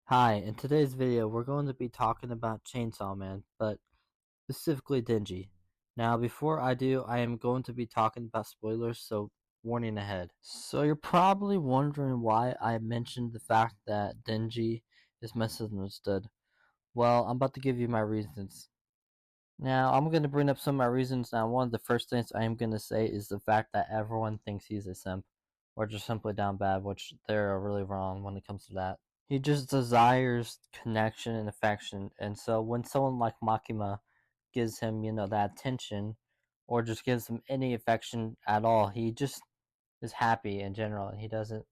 Hi, in today's video, we're going to be talking about Chainsaw Man, but specifically Denji. Now, before I do, I am going to be talking about spoilers, so warning ahead. So, you're probably wondering why I mentioned the fact that Denji is misunderstood. Well, I'm about to give you my reasons. Now, I'm going to bring up some of my reasons. Now, one of the first things I am going to say is the fact that everyone thinks he's a simp, or just simply down bad, which they're really wrong when it comes to that. He just desires connection and affection. And so when someone like Makima gives him, that attention or just gives him any affection at all, he just is happy in general and he doesn't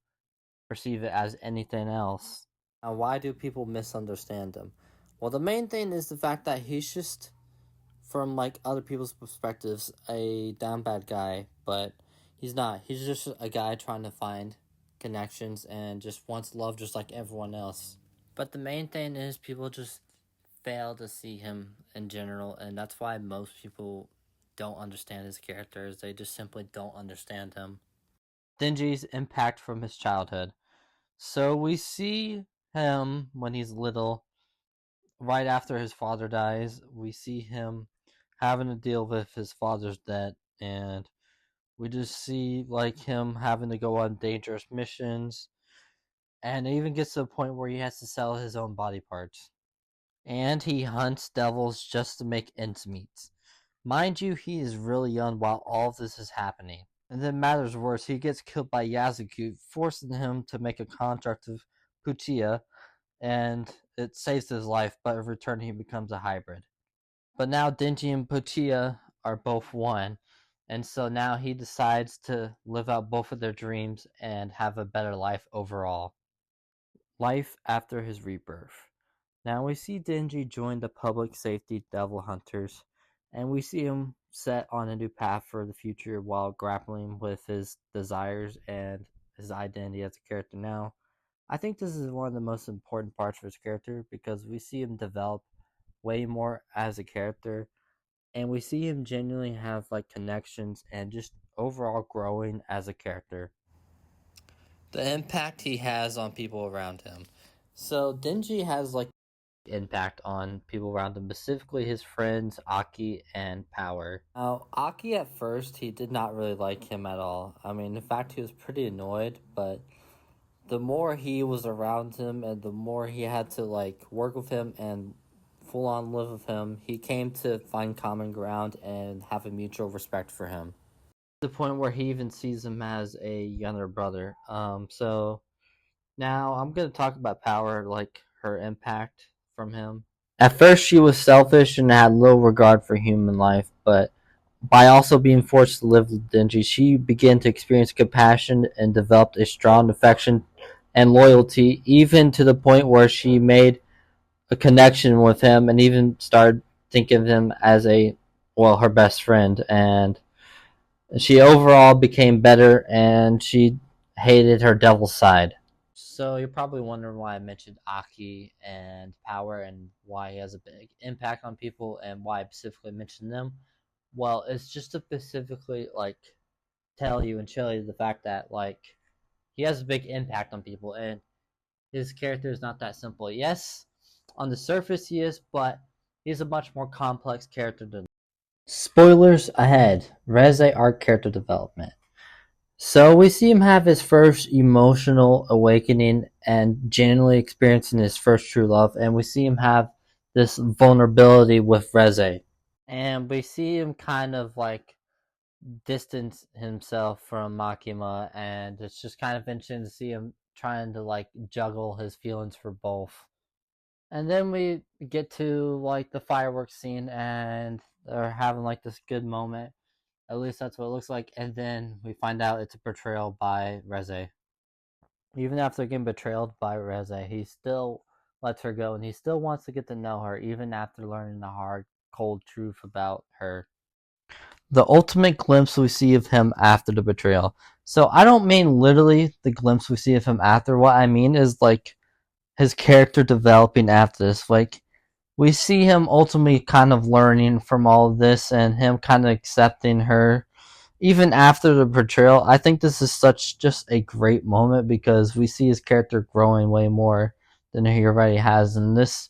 perceive it as anything else. Now, why do people misunderstand him? Well, the main thing is the fact that he's just, from like other people's perspectives, a down bad guy, but he's not. He's just a guy trying to find connections and just wants love just like everyone else. But the main thing is people just fail to see him in general, and that's why most people don't understand his characters. They just simply don't understand him. Denji's impact from his childhood. So we see him when he's little, right after his father dies. We see him having to deal with his father's debt, and we just see like him having to go on dangerous missions, and it even gets to a point where he has to sell his own body parts. And he hunts devils just to make ends meet. Mind you, he is really young while all of this is happening. And then matters worse, he gets killed by Yazuki, forcing him to make a contract with Puchiya, and it saves his life, but in return he becomes a hybrid. But now Denji and Puchiya are both one, and so now he decides to live out both of their dreams and have a better life overall. Life after his rebirth. Now we see Denji join the public safety devil hunters, and we see him set on a new path for the future while grappling with his desires and his identity as a character. Now, I think this is one of the most important parts for his character because we see him develop way more as a character, and we see him genuinely have like connections and just overall growing as a character. The impact he has on people around him. So Denji has like impact on people around him, specifically his friends Aki and Power. Now, Aki at first he did not really like him at all. I mean, in fact, he was pretty annoyed, but the more he was around him and the more he had to like work with him and full on live with him, he came to find common ground and have a mutual respect for him. The point where he even sees him as a younger brother. So now I'm gonna talk about Power, like her impact from him. At first, she was selfish and had little regard for human life, but by also being forced to live with Denji, she began to experience compassion and developed a strong affection and loyalty, even to the point where she made a connection with him and even started thinking of him as her best friend. And she overall became better and she hated her devil side. So you're probably wondering why I mentioned Aki and Power and why he has a big impact on people and why I specifically mentioned them. Well, it's just to specifically like tell you and show you the fact that like he has a big impact on people and his character is not that simple. Yes, on the surface he is, but he's a much more complex character than. Spoilers ahead. Reze arc character development. So we see him have his first emotional awakening and genuinely experiencing his first true love, and we see him have this vulnerability with Reze. And we see him kind of like distance himself from Makima, and it's just kind of interesting to see him trying to like juggle his feelings for both. And then we get to like the fireworks scene, and they're having like this good moment. At least that's what it looks like. And then we find out it's a betrayal by Reze. Even after getting betrayed by Reze, he still lets her go, and he still wants to get to know her, even after learning the hard, cold truth about her. The ultimate glimpse we see of him after the betrayal. So I don't mean literally the glimpse we see of him after. What I mean is like his character developing after this. Like we see him ultimately kind of learning from all of this and him kind of accepting her even after the betrayal. I think this is such just a great moment because we see his character growing way more than he already has, and this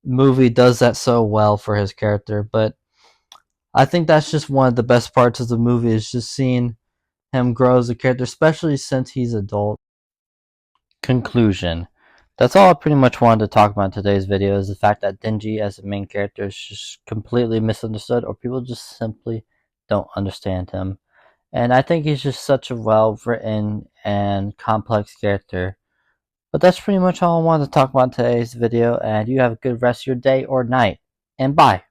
movie does that so well for his character. But I think that's just one of the best parts of the movie, is just seeing him grow as a character, especially since he's adult. Conclusion. That's all I pretty much wanted to talk about in today's video, is the fact that Denji as the main character is just completely misunderstood, or people just simply don't understand him. And I think he's just such a well-written and complex character. But that's pretty much all I wanted to talk about in today's video, and you have a good rest of your day or night. And bye!